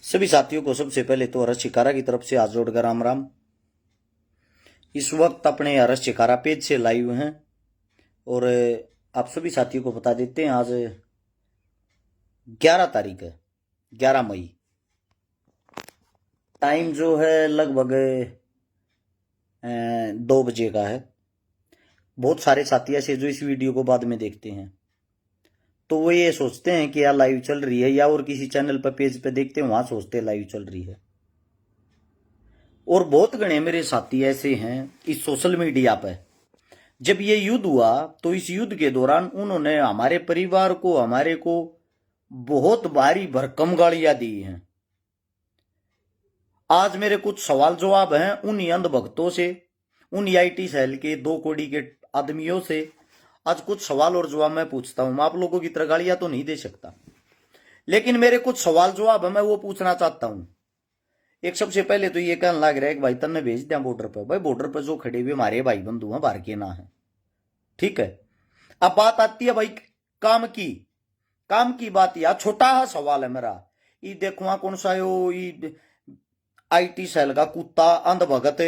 सभी साथियों को सबसे पहले तो हर्ष शिकारा की तरफ से हाथ जोड़कर राम राम। इस वक्त अपने हर्ष शिकारा पेज से लाइव हैं और आप सभी साथियों को बता देते हैं आज 11 तारीख है, 11 मई। टाइम जो है लगभग 2 बजे का है। बहुत सारे साथी ऐसे जो इस वीडियो को बाद में देखते हैं तो वो ये सोचते हैं कि यार लाइव चल रही है, या और किसी चैनल पर पेज पे देखते हैं वहां सोचते हैं लाइव चल रही है। और बहुत गणे मेरे साथी ऐसे हैं इस सोशल मीडिया पे, जब ये युद्ध हुआ तो इस युद्ध के दौरान उन्होंने हमारे परिवार को, हमारे को बहुत भारी भरकम गालियां दी हैं। आज मेरे कुछ सवाल जवाब हैं उन्हीं अंधभक्तों से, उन आईटी सेल के 2 कौड़ी के आदमियों से। आज कुछ सवाल और जवाब मैं पूछता हूं। मैं आप लोगों की तरह गालियां तो नहीं दे सकता, लेकिन मेरे कुछ सवाल जवाब है, मैं वो पूछना चाहता हूं। एक सबसे पहले तो ये कहना लग रहा है कि भाई तन्ने भेज दिया बॉर्डर पर। भाई बॉर्डर पर जो खड़े हुए हमारे भाई बंधु हैं, बाहर के ना है, ठीक है। अब बात आती है भाई काम की बात। यार छोटा सा सवाल है मेरा, ये देखो कौन सा यो आईटी सेल का कुत्ता अंधभगत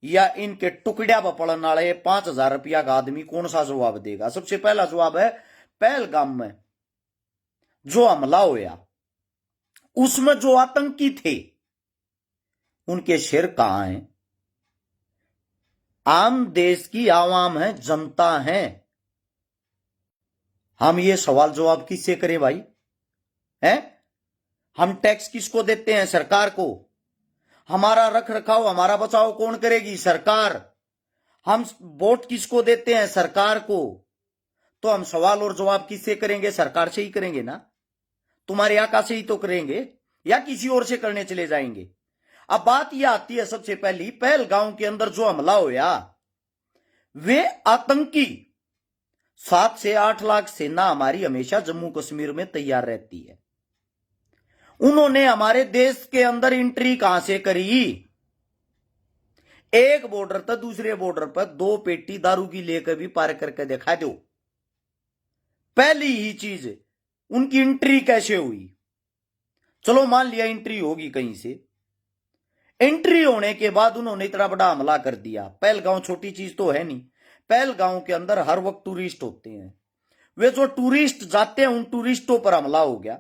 या इनके टुकड़िया पर पड़ने वाले 5,000 रुपया का आदमी कौन सा जवाब देगा? सबसे पहला जवाब है, पहलगाम में जो हमला होया उसमें जो आतंकी थे उनके सिर कहां हैं? आम देश की आवाम है, जनता है। हम ये सवाल जवाब किससे करें भाई? हैं? हम टैक्स किसको देते हैं? सरकार को। हमारा रख रखाव, हमारा बचाव कौन करेगी? सरकार। हम वोट किसको देते हैं? सरकार को। तो हम सवाल और जवाब किससे करेंगे? सरकार से ही करेंगे ना। तुम्हारे आका से ही तो करेंगे, या किसी और से करने चले जाएंगे? अब बात यह आती है सबसे पहली, पहलगांव के अंदर जो हमला होया, वे आतंकी 7 से 8 लाख सेना हमारी हमेशा जम्मू कश्मीर में तैयार रहती है। उन्होंने हमारे देश के अंदर एंट्री कहां से करी? एक बॉर्डर तक दूसरे बॉर्डर पर 2 पेटी दारू की लेकर भी पार करके दिखा दो। पहली ही चीज, उनकी एंट्री कैसे हुई? चलो मान लिया एंट्री होगी कहीं से। एंट्री होने के बाद उन्होंने इतना बड़ा हमला कर दिया। पहलगांव छोटी चीज तो है नहीं। पहलगांव के अंदर हर वक्त टूरिस्ट होते हैं। वे जो टूरिस्ट जाते हैं उन टूरिस्टों पर हमला हो गया।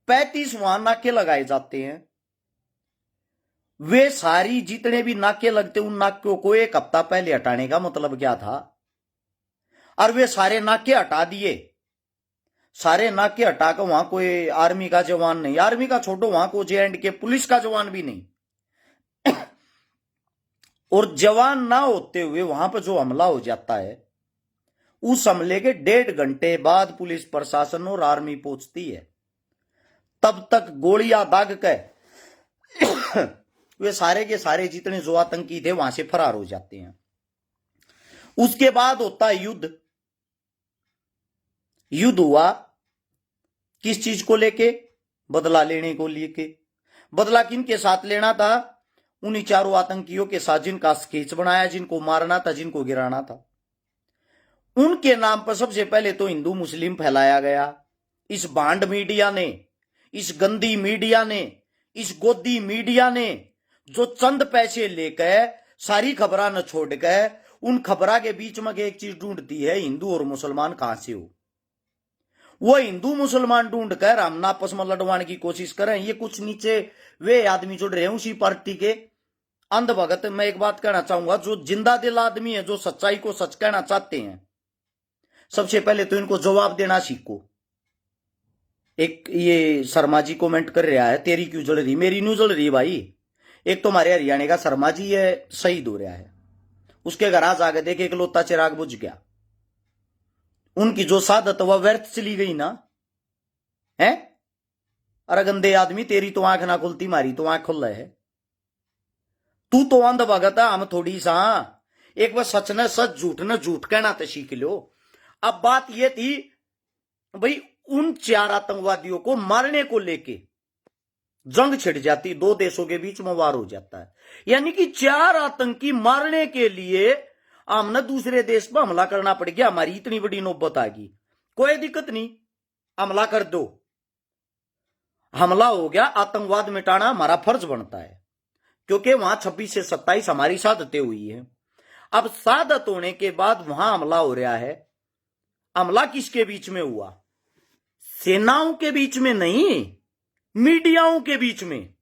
35 वहां नाके लगाए जाते हैं। वे सारी जितने भी नाके लगते उन नाकों को 1 हफ्ता पहले हटाने का मतलब क्या था? और वे सारे नाके हटा दिए। सारे नाके हटाकर वहां कोई आर्मी का जवान नहीं, आर्मी का छोड़ो, वहां को J&K पुलिस का जवान भी नहीं। और जवान ना होते हुए वहां पर जो हमला हो जाता है, उस हमले के 1.5 घंटे बाद पुलिस प्रशासन और आर्मी पहुंचती है। तब तक गोलियां दाग के वे सारे के सारे जितने जो आतंकी थे वहां से फरार हो जाते हैं। उसके बाद होता है युद्ध। युद्ध हुआ किस चीज को लेके? बदला लेने को लेके। बदला किन के साथ लेना था? उन्हीं 4 आतंकियों के साथ जिनका स्केच बनाया, जिनको मारना था, जिनको गिराना था। उनके नाम पर सबसे पहले तो हिंदू मुस्लिम फैलाया गया। इस भांड मीडिया ने, इस गंदी मीडिया ने, इस गोदी मीडिया ने जो चंद पैसे लेकर सारी खबरा न छोड़कर उन खबरा के बीच में एक चीज ढूंढती है, हिंदू और मुसलमान कहां से हो। वो हिंदू मुसलमान ढूंढकर हम आपस में लड़वाने की कोशिश करें। ये कुछ नीचे वे आदमी जुड़ रहे हैं उसी पार्टी के अंधभगत। मैं एक बात कहना चाहूंगा, जो जिंदा दिल आदमी है, जो सच्चाई को सच कहना चाहते हैं, सबसे पहले तो इनको जवाब देना सीखो। एक ये शर्मा जी कमेंट कर रहा है, तेरी क्यों जल रही? मेरी न्यू जल रही भाई। एक तो हमारे हरियाणा का शर्मा जी है, शहीद हो रहा है, उसके घर आज आगे देखे इकलौता चिराग बुझ गया। उनकी जो सादत वह व्यर्थ चली गई ना है। अरे गंदे आदमी, तेरी तो आंख ना खुलती, मारी तो आंख खुल रहा है। तू तो अंधभगत है, हम थोड़ी सा। एक बार सच न सच, झूठ न झूठ कहना तो सीख लो। अब बात यह थी भाई, उन 4 आतंकवादियों को मारने को लेके जंग छिड़ जाती, 2 देशों के बीच में वार हो जाता है। यानी कि 4 आतंकी मारने के लिए हमने दूसरे देश पर हमला करना पड़ गया। हमारी इतनी बड़ी नौबत आ गई। कोई दिक्कत नहीं, हमला कर दो। हमला हो गया, आतंकवाद मिटाना हमारा फर्ज बनता है, क्योंकि वहां 26 से 27 हमारी शहादतें हुई है। अब शहादत होने के बाद वहां हमला हो रहा है। हमला किसके बीच में हुआ? सेनाओं के बीच में नहीं, मीडियाओं के बीच में।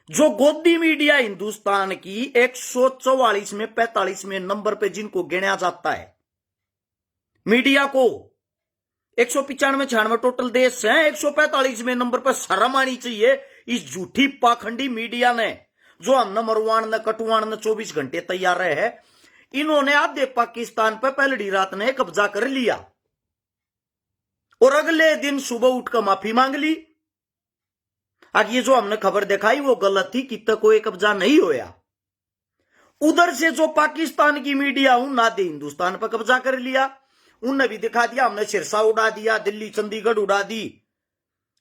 जो गोदी मीडिया हिंदुस्तान की 144 में 45वें नंबर पे जिनको गिना जाता है, मीडिया को 195 96 टोटल देश है, 145वें नंबर पर शर्म आनी चाहिए इस झूठी पाखंडी मीडिया ने, जो हम न मरवान न कटवान न 24 घंटे तैयार रहे हैं। इन्होंने आधे पाकिस्तान पर पहली रात ने कब्जा कर लिया और अगले दिन सुबह उठकर माफी मांग ली। अब ये जो हमने खबर दिखाई वो गलत थी, कितना कोई कब्जा नहीं होया। उधर से जो पाकिस्तान की मीडिया नादे हिंदुस्तान पर कब्जा कर लिया, उनने भी दिखा दिया हमने सिरसा उड़ा दिया, दिल्ली चंडीगढ़ उड़ा दी।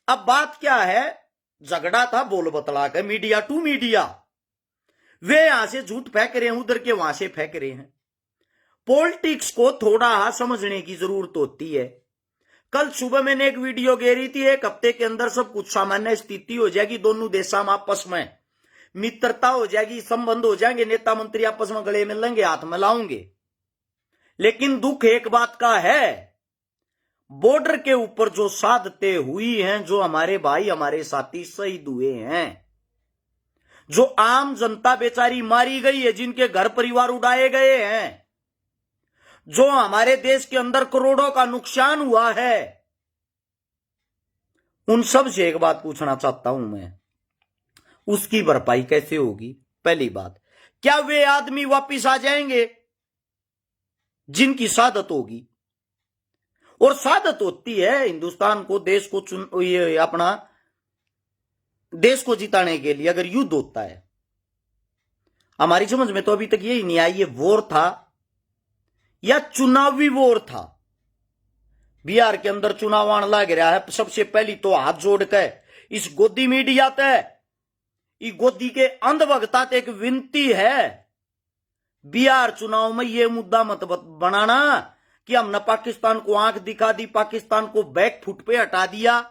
अब बात क्या है? झगड़ा था बोल बतला के, मीडिया टू मीडिया। वे यहां से झूठ फेंक रहे हैं, उधर के वहां से फेंक रहे हैं। पॉलिटिक्स को थोड़ा समझने की जरूरत होती है। कल सुबह मैंने एक वीडियो घेरी थी, एक हफ्ते के अंदर सब कुछ सामान्य स्थिति हो जाएगी, दोनों देशों में आपस में मित्रता हो जाएगी, संबंध हो जाएंगे, नेता मंत्री आपस में गले मिलेंगे, हाथ मिलाओगे। लेकिन दुख एक बात का है, बॉर्डर के ऊपर जो शहादतें हुई हैं, जो हमारे भाई हमारे साथी शहीद हुए हैं, जो आम जनता बेचारी मारी गई है, जिनके घर परिवार उड़ाए गए हैं, जो हमारे देश के अंदर करोड़ों का नुकसान हुआ है, उन सब से एक बात पूछना चाहता हूं मैं, उसकी भरपाई कैसे होगी? पहली बात, क्या वे आदमी वापिस आ जाएंगे जिनकी शहादत होगी? और शहादत होती है हिंदुस्तान को, देश को ये अपना देश को जिताने के लिए अगर युद्ध होता है। हमारी समझ में तो अभी तक यही नहीं आई, ये वॉर था या चुनावी वॉर था। बिहार के अंदर चुनाव आने लग रहा है, सबसे पहली तो हाथ जोड़ के इस गोदी मीडिया ते, गोदी के अंधभक्ता एक विनती है, बिहार चुनाव में यह मुद्दा मत बनाना कि हमने पाकिस्तान को आंख दिखा दी, पाकिस्तान को बैक फुट पे हटा दिया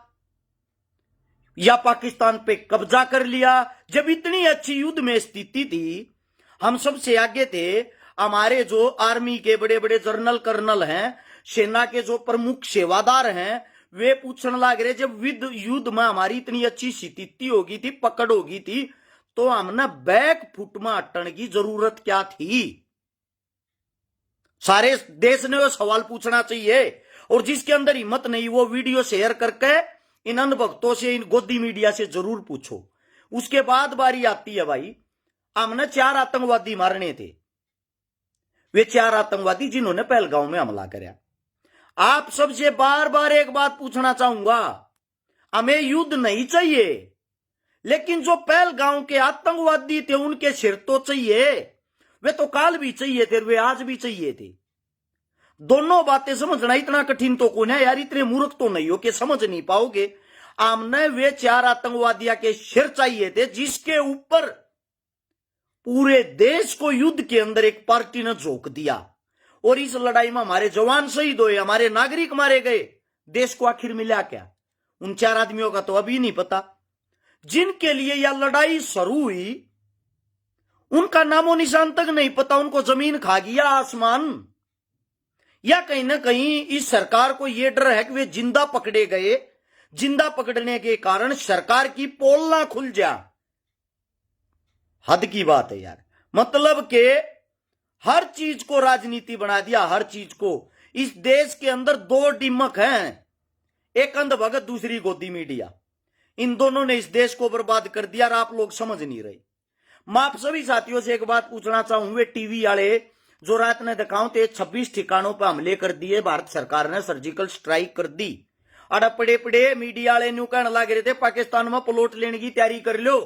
या पाकिस्तान पे कब्जा कर लिया। जब इतनी अच्छी युद्ध में स्थिति थी, हम सबसे आगे थे, हमारे जो आर्मी के बड़े बड़े जनरल कर्नल हैं, सेना के जो प्रमुख सेवादार हैं, वे पूछने लग रहे जब युद्ध में हमारी इतनी अच्छी स्थिति होगी थी, पकड़ होगी थी, तो हमने बैक फुट में हटने की जरूरत क्या थी? सारे देश ने वो सवाल पूछना चाहिए। और जिसके अंदर हिम्मत नहीं, वो वीडियो शेयर करके इन अनुभक्तों से, इन गोदी मीडिया से जरूर पूछो। उसके बाद बारी आती है भाई, हमने 4 आतंकवादी मारने थे, वे 4 आतंकवादी जिन्होंने पहलगांव में हमला कराया। आप सबसे बार बार एक बात पूछना चाहूंगा, हमें युद्ध नहीं चाहिए, लेकिन जो पहलगांव के आतंकवादी थे उनके सिर तो चाहिए। वे तो काल भी चाहिए थे, वे आज भी चाहिए थे। दोनों बातें समझना इतना कठिन तो कौन है यार, इतने मूर्ख तो नहीं हो कि समझ नहीं पाओगे। आमने वे 4 आतंकवादियों के सिर चाहिए थे, जिसके ऊपर पूरे देश को युद्ध के अंदर एक पार्टी ने झोंक दिया। और इस लड़ाई में हमारे जवान शहीद हुए, हमारे नागरिक मारे गए। देश को आखिर मिला क्या? उन 4 आदमियों का तो अभी नहीं पता। जिनके लिए यह लड़ाई शुरू हुई, उनका नामो निशान तक नहीं पता। उनको जमीन खा गया आसमान, या कहीं ना कहीं इस सरकार को यह डर है कि वे जिंदा पकड़े गए, जिंदा पकड़ने के कारण सरकार की पोल ना खुल जा। हद की बात है यार, मतलब के हर चीज को राजनीति बना दिया, हर चीज को। इस देश के अंदर 2 डिमक हैं, एक अंधभगत, दूसरी गोदी मीडिया। इन दोनों ने इस देश को बर्बाद कर दिया और आप लोग समझ नहीं रहे। मैं आप सभी साथियों से एक बात पूछना चाहूंगा, टीवी वाले जो रात ने दिखाऊं थे 26 ठिकानों पर हमले कर दिए, भारत सरकार ने सर्जिकल स्ट्राइक कर दी। अड़ा पड़े पड़े मीडिया वाले न्यू कहने लग रहे थे पाकिस्तान में प्लॉट लेने की तैयारी कर लो,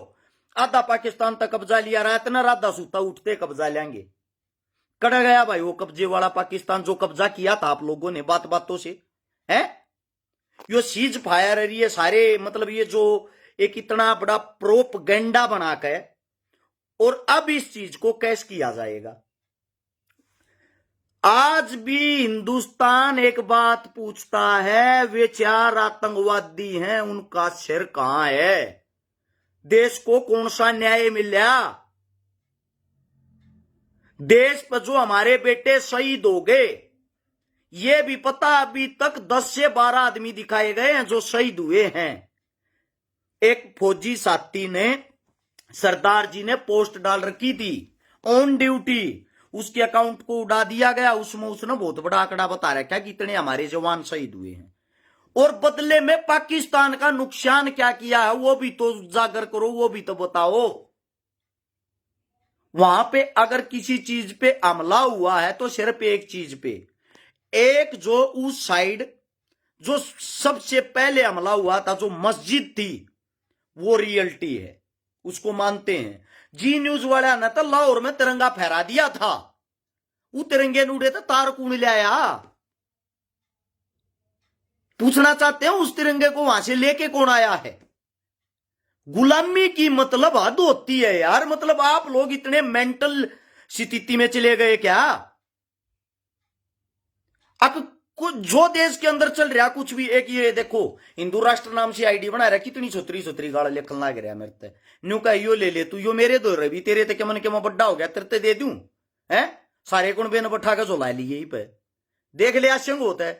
आधा पाकिस्तान तक कब्जा लिया रात ने, राधा सूता उठते कब्जा लेंगे। कड़ गया भाई वो कब्जे वाला पाकिस्तान जो कब्जा किया था आप लोगों ने बात बातों से, है यो सीज फायर, ये सारे मतलब ये जो एक इतना बड़ा प्रोपगेंडा बनाकर, और अब इस चीज को कैश किया जाएगा। आज भी हिंदुस्तान एक बात पूछता है, वे 4 आतंकवादी हैं, उनका सिर कहां है? देश को कौन सा न्याय मिला? देश पर जो हमारे बेटे शहीद हो गए, ये भी पता अभी तक 10 से 12 आदमी दिखाए गए हैं जो शहीद हुए हैं। एक फौजी साथी ने, सरदार जी ने पोस्ट डाल रखी थी ऑन ड्यूटी, उसके अकाउंट को उड़ा दिया गया। उसमें उसने बहुत बड़ा आंकड़ा बता रखा कि इतने हमारे जवान शहीद हुए हैं, और बदले में पाकिस्तान का नुकसान क्या किया है वो भी तो उजागर करो, वो भी तो बताओ। वहां पे अगर किसी चीज पे हमला हुआ है तो सिर्फ एक चीज पे, एक जो उस साइड जो सबसे पहले हमला हुआ था, जो मस्जिद थी, वो रियलिटी है, उसको मानते हैं। जी न्यूज वाला ने तो लाहौर में तिरंगा फहरा दिया था, वो तिरंगे नूडे तो तार कूण लाया। पूछना चाहते हैं उस तिरंगे को वहां से लेके कौन आया है? गुलामी की मतलब हद होती है यार। मतलब आप लोग इतने मेंटल स्थिति में चले गए क्या? अब कुछ जो देश के अंदर चल रहा कुछ भी, एक ये देखो हिंदू राष्ट्र नाम से आईडी बना रहा, कितनी छोत्री गाला लिखन लग रहा मेरे ते। न्यू का यो ले ले तू, यो मेरे दो रवि, तेरे ते क्या मन के मैं बड्डा हो गया, तेरे ते दे दूं है? सारे कुण बेन बैठा के जो ला ली यही पे देख लिया संग होता है।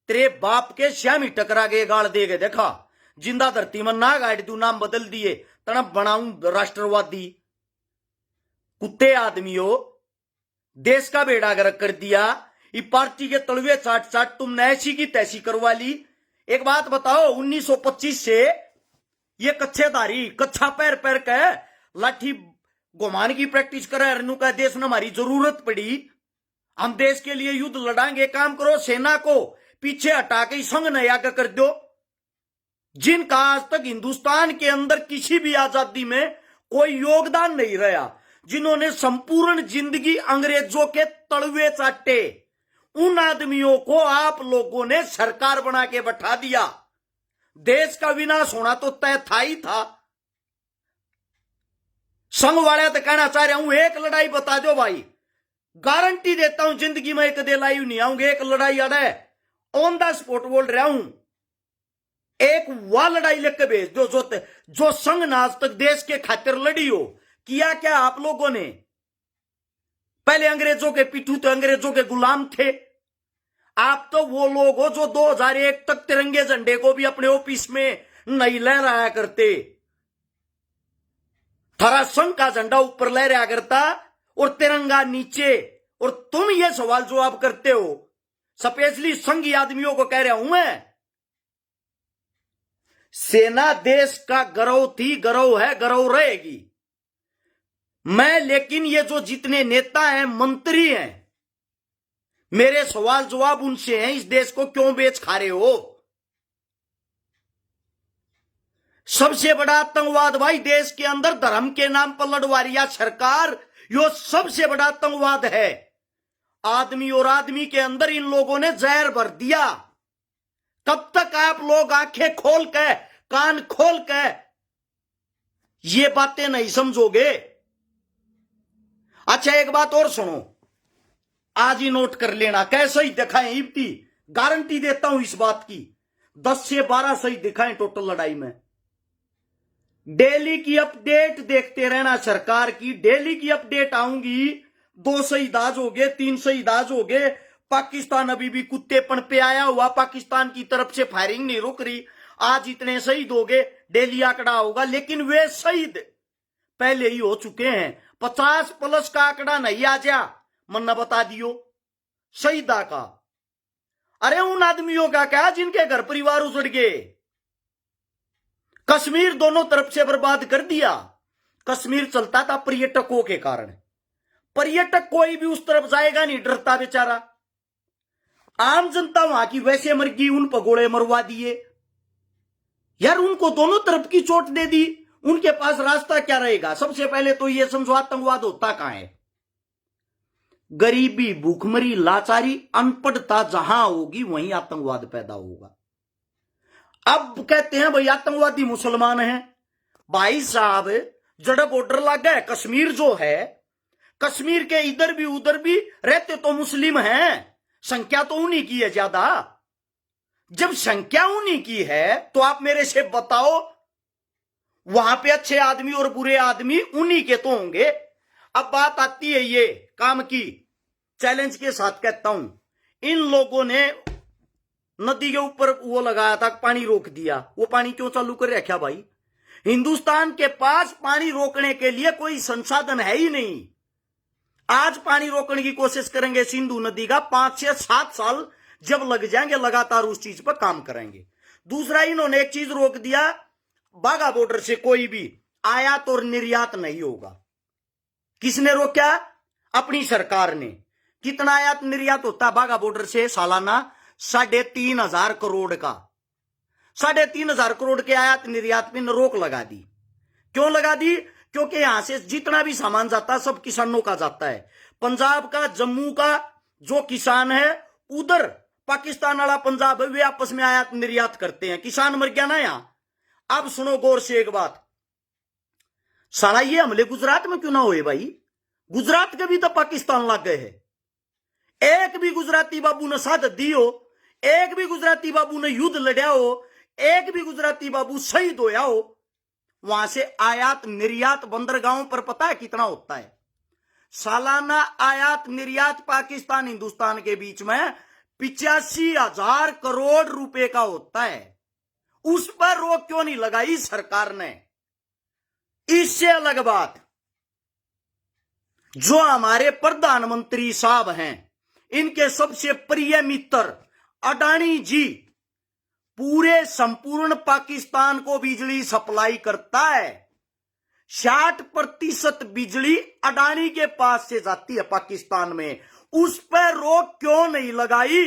तेरे बाप के श्याम ही टकरा गए गाल दे गए, देखा जिंदा धरती में ना गाड़ तू, नाम बदल दिए, तना बनाऊं राष्ट्रवादी। कुत्ते आदमियों, देश का बेड़ा गर्क कर दिया। ये पार्टी के तलवे चाट चाट तुमने ऐसी की तैसी करवा ली। एक बात बताओ, 1925 से ये कच्छेदारी कच्छा पैर पैर के लाठी घुमान की प्रैक्टिस करे, रनू का देश ने हमारी जरूरत पड़ी, हम देश के लिए युद्ध लड़ाएंगे, काम करो, सेना को पीछे हटा के संग नया कर दो। जिनका आज तक हिंदुस्तान के अंदर किसी भी आजादी में कोई योगदान नहीं रहा, जिन्होंने संपूर्ण जिंदगी अंग्रेजों के तलवे चाटे, उन आदमियों को आप लोगों ने सरकार बना के बैठा दिया। देश का विनाश होना तो तय था ही था। संघ वाले तो कहना चाह रहा हूं, एक लड़ाई बता दो भाई, गारंटी देता हूं जिंदगी में एक दे लाई नहीं आऊंगे। एक लड़ाई आ है, ऑन द स्पॉट बोल रहा हूं, एक वह लड़ाई लेकर भेज दो जो संघ ने आज तक देश के खातिर लड़ी हो। किया क्या आप लोगों ने? पहले अंग्रेजों के पिट्ठू तो अंग्रेजों के गुलाम थे। आप तो वो लोग हो जो 2001 तक तिरंगे झंडे को भी अपने ऑफिस में नहीं लहराया करते। थारा संघ का झंडा ऊपर लहराया करता और तिरंगा नीचे, और तुम ये सवाल जवाब करते हो। स्पेशली संघी आदमियों को कह रहा हूं मैं, सेना देश का गौरव थी, गौरव है, गौरव रहेगी। मैं लेकिन ये जो जितने नेता हैं, मंत्री हैं, मेरे सवाल जवाब उनसे हैं, इस देश को क्यों बेच खा रहे हो? सबसे बड़ा आतंकवाद भाई देश के अंदर धर्म के नाम पर लड़वा रही सरकार, यो सबसे बड़ा आतंकवाद है। आदमी और आदमी के अंदर इन लोगों ने जहर भर दिया। कब तक आप लोग आंखें खोल के, कान खोल के ये बातें नहीं समझोगे? अच्छा एक बात और सुनो, आज ही नोट कर लेना, कैसे ही दिखाएं इब्ती, गारंटी देता हूं इस बात की, 10 से 12 सही दिखाएं टोटल लड़ाई में। डेली की अपडेट देखते रहना सरकार की, डेली की अपडेट आऊंगी। 2 शहीद आज हो गए, 3 शहीद आज हो गए। पाकिस्तान अभी भी कुत्तेपन पे आया हुआ, पाकिस्तान की तरफ से फायरिंग नहीं रुक रही। आज इतने शहीद हो गए, डेली आंकड़ा होगा, लेकिन वे शहीद पहले ही हो चुके हैं। 50 प्लस का आंकड़ा नहीं आ जा मन्ना बता दियो शहीदा का। अरे उन आदमियों का क्या जिनके घर परिवार उजड़ गए। कश्मीर दोनों तरफ से बर्बाद कर दिया। कश्मीर चलता था पर्यटकों के कारण, पर्यटक कोई भी उस तरफ जाएगा नहीं, डरता बेचारा। आम जनता वहां की वैसे मर गई, उन पगोड़े मरवा दिए यार, उनको दोनों तरफ की चोट दे दी, उनके पास रास्ता क्या रहेगा? सबसे पहले तो ये समझो आतंकवाद होता कहां है? गरीबी, भूखमरी, लाचारी, अनपढ़ता जहां होगी वहीं आतंकवाद पैदा होगा। अब कहते हैं भाई आतंकवादी मुसलमान हैं। भाई साहब जड़ बॉर्डर लग गए, कश्मीर जो है कश्मीर के इधर भी उधर भी रहते तो मुस्लिम हैं, संख्या तो उन्हीं की है ज्यादा। जब संख्या उन्हीं की है तो आप मेरे से बताओ, वहां पे अच्छे आदमी और बुरे आदमी उन्हीं के तो होंगे। अब बात आती है ये काम की, चैलेंज के साथ कहता हूं, इन लोगों ने नदी के ऊपर वो लगाया था, पानी रोक दिया। वो पानी क्यों चालू कर रखा भाई? हिंदुस्तान के पास पानी रोकने के लिए कोई संसाधन है ही नहीं। आज पानी रोकने की कोशिश करेंगे सिंधु नदी का, 5 से 7 साल जब लग जाएंगे लगातार उस चीज पर काम करेंगे। दूसरा, इन्होंने एक चीज रोक दिया, बाघा बॉर्डर से कोई भी आयात और निर्यात नहीं होगा। किसने रोका? अपनी सरकार ने। कितना आयात निर्यात होता है बाघा बॉर्डर से सालाना? 3,500 करोड़ का। 3,500 करोड़ के आयात निर्यात में रोक लगा दी। क्यों लगा दी? क्योंकि यहां से जितना भी सामान जाता है सब किसानों का जाता है। पंजाब का, जम्मू का जो किसान है, उधर पाकिस्तान वाला पंजाब है, वे आपस में आयात निर्यात करते हैं। किसान मर गया ना यहां। अब सुनो गौर से एक बात, साला ये हमले गुजरात में क्यों ना हुए भाई? गुजरात के भी तो पाकिस्तान लग गए हैं। एक भी गुजराती बाबू ने शहादत दी हो, एक भी गुजराती बाबू ने युद्ध लड़ा हो, एक भी गुजराती बाबू शहीद होया हो, वहां से आयात निर्यात बंदरगाहों पर पता है कितना होता है? सालाना आयात निर्यात पाकिस्तान हिंदुस्तान के बीच में 85,000 करोड़ रुपए का होता है। उस पर रोक क्यों नहीं लगाई सरकार ने? इससे अलग बात, जो हमारे प्रधानमंत्री साहब हैं, इनके सबसे प्रिय मित्र अडानी जी पूरे संपूर्ण पाकिस्तान को बिजली सप्लाई करता है। 60% बिजली अडानी के पास से जाती है पाकिस्तान में। उस पर रोक क्यों नहीं लगाई?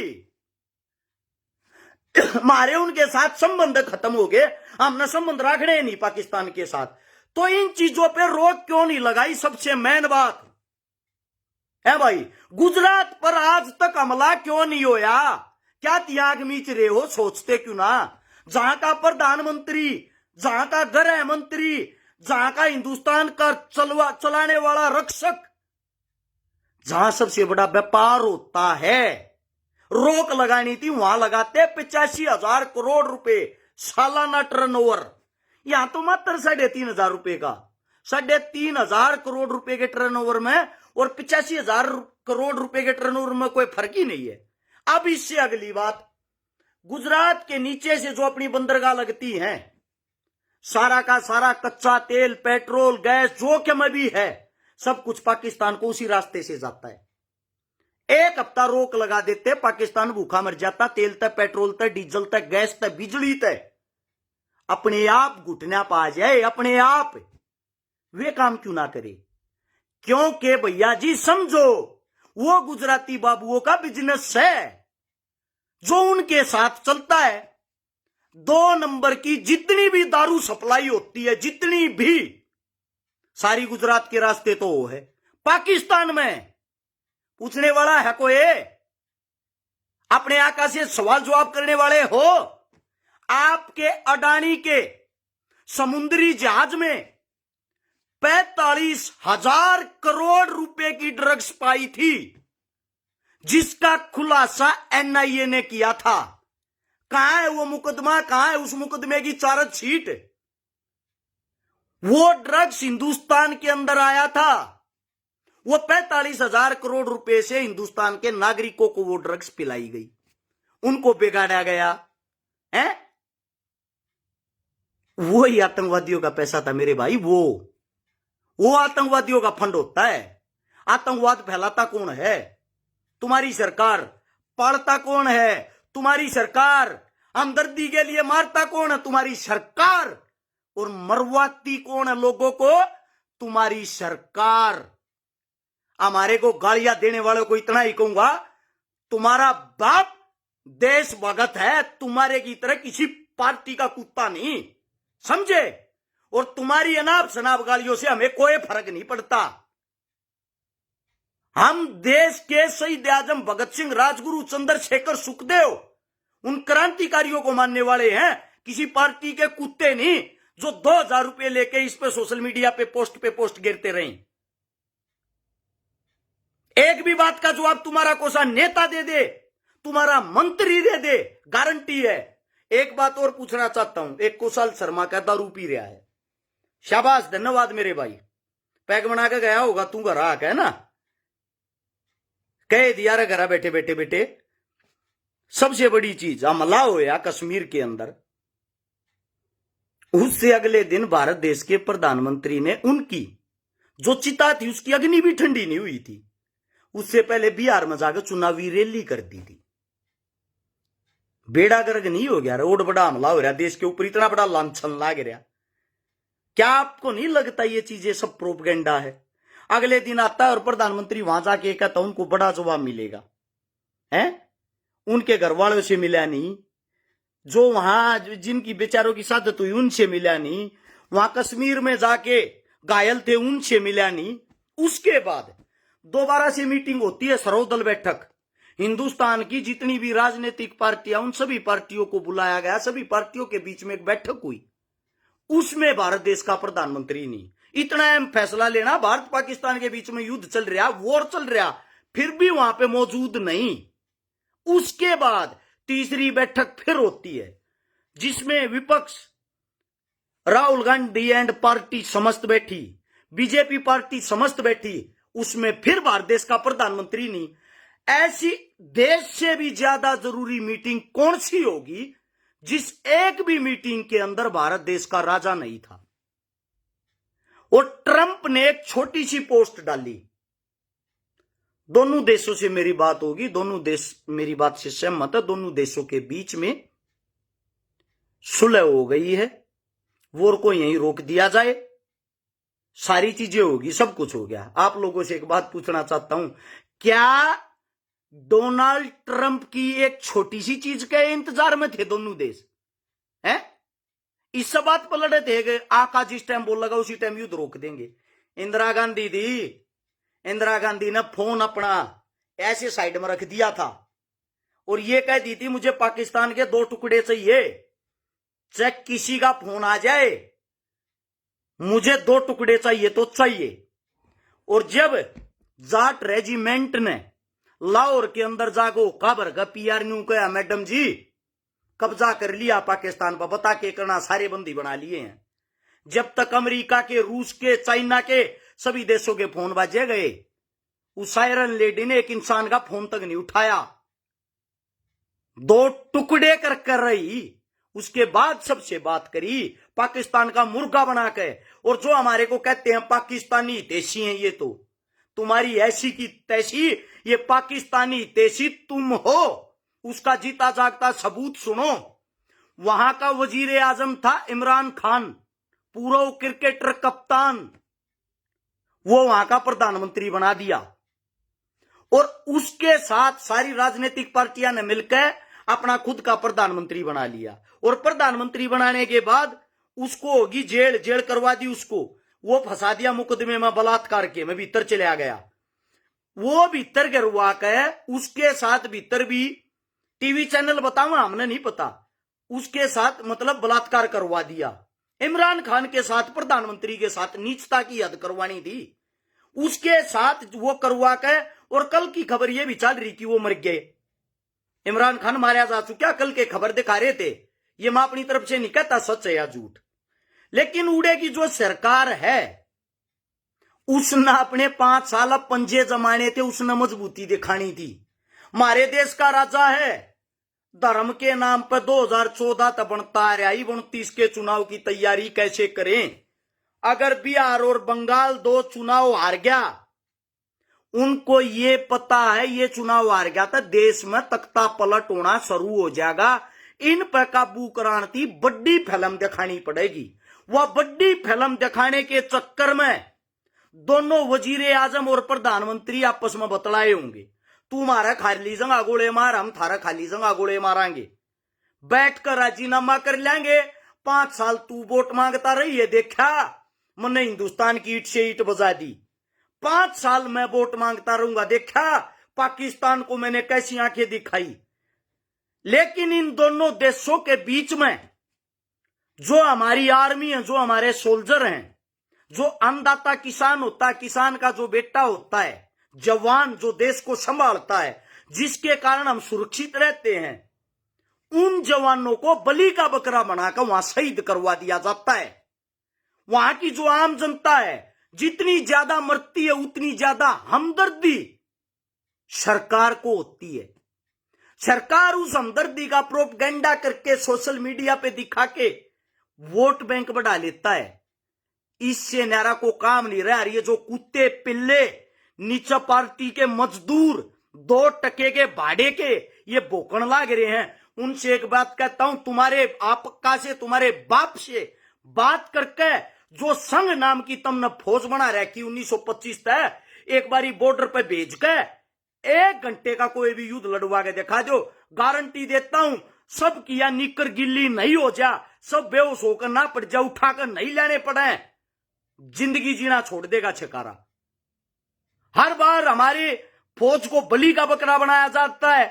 हमारे उनके साथ संबंध खत्म हो गए, हमने संबंध रखने नहीं पाकिस्तान के साथ, तो इन चीजों पे रोक क्यों नहीं लगाई? सबसे मेन बात है भाई, गुजरात पर आज तक हमला क्यों नहीं होया? क्या त्याग मीच रहे हो? सोचते क्यों ना? जहां का प्रधानमंत्री, जहां का गृह मंत्री, जहां का हिंदुस्तान का चलाने वाला रक्षक, जहां सबसे बड़ा व्यापार होता है, रोक लगानी थी, वहां लगाते 85,000 करोड़ रुपए सालाना टर्नओवर। यहां तो मात्र 3,500 रुपए का, 3,500 करोड़ रुपए के टर्नओवर में और 85,000 करोड़ रुपए के टर्नओवर में कोई फर्क ही नहीं है। अब इससे अगली बात, गुजरात के नीचे से जो अपनी बंदरगाह लगती हैं, सारा का सारा कच्चा तेल, पेट्रोल, गैस जो कि में भी है, सब कुछ पाकिस्तान को उसी रास्ते से जाता है। एक हफ्ता रोक लगा देते, पाकिस्तान भूखा मर जाता। तेल तक, पेट्रोल तक, डीजल तक, गैस तक, बिजली तक अपने आप घुटना पा जाए, अपने आप। वे काम क्यों ना करे? क्योंकि भैया जी समझो, वो गुजराती बाबुओं का बिजनेस है जो उनके साथ चलता है। 2 नंबर की जितनी भी दारू सप्लाई होती है, जितनी भी, सारी गुजरात के रास्ते तो वो है। पाकिस्तान में पूछने वाला है कोई? अपने आका से सवाल जवाब करने वाले हो? आपके अडानी के समुद्री जहाज में 45,000 करोड़ रुपए की ड्रग्स पाई थी, जिसका खुलासा एनआईए ने किया था। कहां है वो मुकदमा? कहां है उस मुकदमे की चार्जशीट? वो ड्रग्स हिंदुस्तान के अंदर आया था, वो 45,000 करोड़ रुपए से हिंदुस्तान के नागरिकों को वो ड्रग्स पिलाई गई, उनको बिगाड़ा गया है। वो ही आतंकवादियों का पैसा था मेरे भाई। वो आतंकवादियों का फंड होता है। आतंकवाद फैलाता कौन है? तुम्हारी सरकार। पालता कौन है? तुम्हारी सरकार। हमदर्दी के लिए मारता कौन है? तुम्हारी सरकार। और मरवाती कौन है लोगों को? तुम्हारी सरकार। हमारे को गालियां देने वालों को इतना ही कहूंगा, तुम्हारा बाप देशभक्त है, तुम्हारे की तरह किसी पार्टी का कुत्ता नहीं, समझे? और तुम्हारी अनाप शनाप गालियों से हमें कोई फर्क नहीं पड़ता। हम देश के शहीद आजम भगत सिंह, राजगुरु, चंद्रशेखर, सुखदेव, उन क्रांतिकारियों को मानने वाले हैं, किसी पार्टी के कुत्ते नहीं जो 2,000 रुपए लेके इस पे सोशल मीडिया पे पोस्ट गिरते रहे। एक भी बात का जवाब तुम्हारा कोसा नेता दे दे, तुम्हारा मंत्री दे दे, गारंटी है। एक बात और पूछना चाहता हूं, एक कुशल शर्मा का दारू पी रहा है, शाबाश धन्यवाद मेरे भाई, पैक बना के गया होगा, तू घर आके है ना, कह दिया रे घर बैठे बैठे बेटे। सबसे बड़ी चीज हमला होया कश्मीर के अंदर, उससे अगले दिन भारत देश के प्रधानमंत्री ने उनकी जो चिता थी उसकी अग्नि भी ठंडी नहीं हुई थी, उससे पहले बिहार में जाकर चुनावी रैली कर दी थी। बेड़ा गर्क नहीं हो गया, रोड बड़ा हमला हो रहा देश के ऊपर, इतना बड़ा लांछन लाग रहा। क्या आपको नहीं लगता ये चीजें सब प्रोपेगेंडा है? अगले दिन आता है और प्रधानमंत्री वहां जाके कहता उनको बड़ा जवाब मिलेगा, है? उनके घर वालों से मिला नहीं, जो वहां जिनकी बेचारों की शादत हुई उनसे मिला नहीं, वहां कश्मीर में जाके घायल थे उनसे मिला नहीं। उसके बाद दोबारा से मीटिंग होती है, सर्वदल बैठक, हिंदुस्तान की जितनी भी राजनीतिक पार्टियां, उन सभी पार्टियों को बुलाया गया, सभी पार्टियों के बीच में एक बैठक हुई, उसमें भारत देश का प्रधानमंत्री नहीं। इतना अहम फैसला लेना, भारत पाकिस्तान के बीच में युद्ध चल रहा, वॉर चल रहा, फिर भी वहां पे मौजूद नहीं। उसके बाद तीसरी बैठक फिर होती है, जिसमें विपक्ष राहुल गांधी एंड पार्टी समस्त बैठी, बीजेपी पार्टी समस्त बैठी, उसमें फिर भारत देश का प्रधानमंत्री नहीं। ऐसी देश से भी ज्यादा जरूरी मीटिंग कौन सी होगी जिस एक भी मीटिंग के अंदर भारत देश का राजा नहीं था? और ट्रंप ने एक छोटी सी पोस्ट डाली, दोनों देशों से मेरी बात होगी, दोनों देश मेरी बात से सहमत है, दोनों देशों के बीच में सुलह हो गई है, वॉर को यहीं रोक दिया जाए, सारी चीजें होगी, सब कुछ हो गया। आप लोगों से एक बात पूछना चाहता हूं, क्या डोनाल्ड ट्रंप की एक छोटी सी चीज के इंतजार में थे दोनों देश? हैं? इस बात पर लड़े थे कि आका जिस टाइम बोल लगा उसी टाइम युद्ध रोक देंगे। इंदिरा गांधी थी, इंदिरा गांधी ने फोन अपना ऐसे साइड में रख दिया था और ये कह दी थी मुझे पाकिस्तान के 2 टुकड़े चाहिए, चाहे किसी का फोन आ जाए, मुझे 2 टुकड़े चाहिए तो चाहिए। और जब जाट रेजिमेंट ने लाहौर के अंदर जागो काबर का पीआर न्यू कहा मैडम जी कब्जा कर लिया पाकिस्तान पर, बता के करना, सारे बंदी बना लिए हैं। जब तक अमेरिका के, रूस के, चाइना के सभी देशों के फोन बाजे गए, उस आयरन लेडी ने एक इंसान का फोन तक नहीं उठाया, 2 टुकड़े कर रही। उसके बाद सबसे बात करी पाकिस्तान का मुर्गा बना के, और जो हमारे को कहते हैं पाकिस्तानी हितैषी हैं, ये तो तुम्हारी ऐसी की तैसी, ये पाकिस्तानी हितैषी तुम हो, उसका जीता जागता सबूत सुनो। वहां का वजीर आजम था इमरान खान, पूर्व क्रिकेटर कप्तान, वो वहां का प्रधानमंत्री बना दिया। और उसके साथ सारी राजनीतिक पार्टियां ने मिलकर अपना खुद का प्रधानमंत्री बना लिया। और प्रधानमंत्री बनाने के बाद उसको होगी जेल, जेल करवा दी उसको, वो फंसा दिया मुकदमे में बलात्कार के, मैं भीतर चला गया, वो भीतर गिरवा के, उसके साथ भीतर भी टीवी चैनल बताऊंगा, हमने नहीं पता, उसके साथ मतलब बलात्कार करवा दिया। इमरान खान के साथ, प्रधानमंत्री के साथ नीचता की हद करवानी थी, उसके साथ वो करवा के। और कल की खबर ये भी चल रही कि वो मर गए, इमरान खान मारा जा चुका, कल के खबर दिखा रहे थे। ये मैं अपनी तरफ से नहीं कहता सच है या झूठ, लेकिन उड़े की जो सरकार है उसने अपने 5 साल पंजे जमाने थे, उसने मजबूती दिखानी थी। हमारे देश का राजा है, धर्म के नाम पर 2014 तक बनता रहा, 29 के चुनाव की तैयारी कैसे करें? अगर बिहार और बंगाल 2 चुनाव हार गया, उनको ये पता है ये चुनाव हार गया था, देश में तख्ता पलट होना शुरू हो जाएगा, इन पर काबू कराने थी बड़ी फिल्म दिखानी पड़ेगी। वह बड़ी फिल्म दिखाने के चक्कर में दोनों वजीर आजम और प्रधानमंत्री आपस में बतलाए होंगे, तू हमारा खाली जंगा गोले मार, हम थारा खाली जंगा गोले मारांगे, बैठकर राजीनामा कर लेंगे। 5 साल तू वोट मांगता रही है, देखा मैंने हिंदुस्तान की ईट से ईट बजा दी, 5 साल मैं वोट मांगता रहूंगा, देखा पाकिस्तान को मैंने कैसी आंखें दिखाई। लेकिन इन दोनों देशों के बीच में जो हमारी आर्मी है, जो हमारे सोल्जर हैं, जो अन्नदाता किसान होता है, किसान का जो बेटा होता है, जवान जो देश को संभालता है, जिसके कारण हम सुरक्षित रहते हैं, उन जवानों को बलि का बकरा बनाकर वहां शहीद करवा दिया जाता है। वहां की जो आम जनता है, जितनी ज्यादा मरती है उतनी ज्यादा हमदर्दी सरकार को होती है। सरकार उस हमदर्दी का प्रोपगेंडा करके सोशल मीडिया पे दिखा के वोट बैंक बढ़ा लेता है। इससे न्यारा को काम नहीं रहा। ये जो कुत्ते पिल्ले नीचा पार्टी के मजदूर 2 टके के भाड़े के ये भोकण लाग रहे हैं, उनसे एक बात कहता हूं, तुम्हारे आपका से तुम्हारे बाप से बात करके जो संघ नाम की तुमने फौज बना रखी 1925 तक, एक बारी बॉर्डर पे भेज के 1 घंटे का कोई भी युद्ध लड़वा के दिखा दो, गारंटी देता हूं सब किया निकर गिल्ली नहीं हो जा, सब बेहोश होकर ना पड़ जा, उठाकर नहीं लेने पड़े, जिंदगी जीना छोड़ देगा छकारा। हर बार हमारे फौज को बलि का बकरा बनाया जाता है,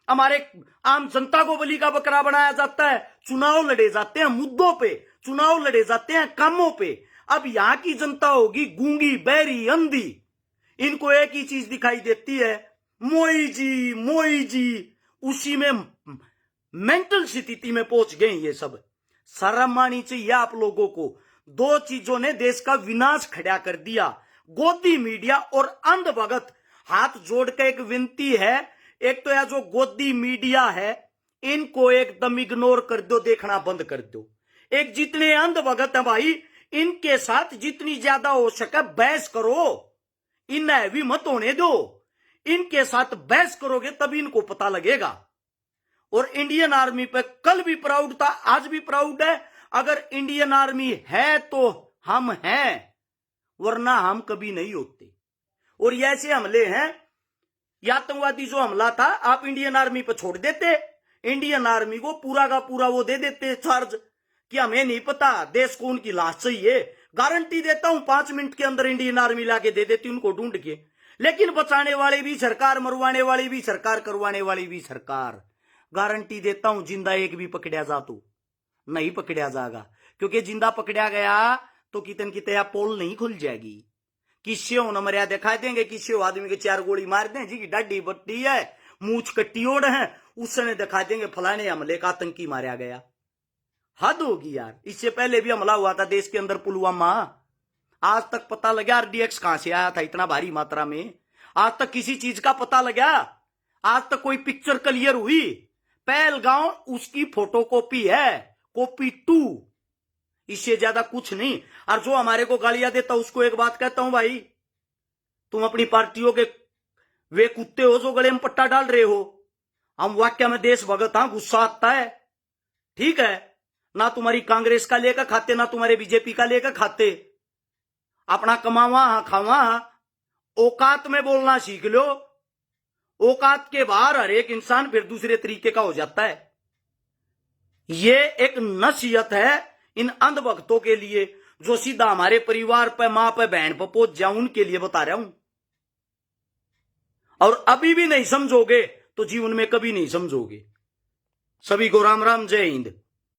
हमारे आम जनता को बलि का बकरा बनाया जाता है। चुनाव लड़े जाते हैं मुद्दों पे, चुनाव लड़े जाते हैं कामों पे। अब यहां की जनता होगी गूंगी, बहरी, अंधी, इनको एक ही चीज दिखाई देती है, मोई जी मोई जी। उसी में मेंटल स्थिति में पहुंच गए ये सब। शर्म आनी चाहिए आप लोगों को। 2 चीजों ने देश का विनाश खड़ा कर दिया, गोदी मीडिया और अंधभगत। हाथ जोड़ के एक विनती है, एक तो यह जो गोदी मीडिया है इनको एकदम इग्नोर कर दो, देखना बंद कर दो। एक जितने अंधभगत है भाई, इनके साथ जितनी ज्यादा हो सके बहस करो, इन्हें भी मत होने दो। इनके साथ बहस करोगे तभी इनको पता लगेगा। और इंडियन आर्मी पे कल भी प्राउड था, आज भी प्राउड है। अगर इंडियन आर्मी है तो हम हैं, वरना हम कभी नहीं होते। और ये ऐसे हमले हैं, आतंकवादी जो हमला था आप इंडियन आर्मी पे छोड़ देते, इंडियन आर्मी को पूरा का पूरा वो दे देते चार्ज कि हमें नहीं पता, देश को उनकी लाश चाहिए। गारंटी देता हूं 5 मिनट के अंदर इंडियन आर्मी लाके दे देती उनको ढूंढ के। लेकिन बचाने वाले भी सरकार, मरवाने वाली भी सरकार, करवाने वाली भी सरकार। गारंटी देता हूं जिंदा एक भी पकड़ा जा तो नहीं पकड़ा जाएगा, क्योंकि जिंदा पकड़ा गया तो कितन की तया पोल नहीं खुल जाएगी। किससे हो न मर्या दिखा देंगे, किससे हो आदमी के 4 गोली मार दें, जी की डाडी बट्टी है, मूछ कट्टी ओढ़ है, उस समय दिखा देंगे फलाने हमले का आतंकी मारा गया। हद होगी यार। इससे पहले भी हमला हुआ था देश के अंदर पुलवामा, आज तक पता लगा आरडीएक्स कहां से आया था इतना भारी मात्रा में? आज तक किसी चीज का पता लगा? आज तक कोई पिक्चर क्लियर हुई? पहलगांव उसकी फोटोकॉपी है, कॉपी 2, इससे ज्यादा कुछ नहीं। और जो हमारे को गालियां देता उसको एक बात कहता हूं, भाई तुम अपनी पार्टियों के वे कुत्ते हो जो गले में पट्टा डाल रहे हो। हम वाक्य में देशभगत, हाँ गुस्सा आता है, ठीक है, ना तुम्हारी कांग्रेस का लेकर खाते, ना तुम्हारे बीजेपी का लेकर खाते, अपना कमावा हाँ खावा, औकात में बोलना सीख लो। औकात के बाहर हर एक इंसान फिर दूसरे तरीके का हो जाता है। ये एक नसीहत है इन अंधभक्तों के लिए जो सीधा हमारे परिवार पे, मां पे, बहन पे पहुंच जाऊं, उनके लिए बता रहा हूं। और अभी भी नहीं समझोगे तो जीवन में कभी नहीं समझोगे। सभी को राम राम, जय हिंद।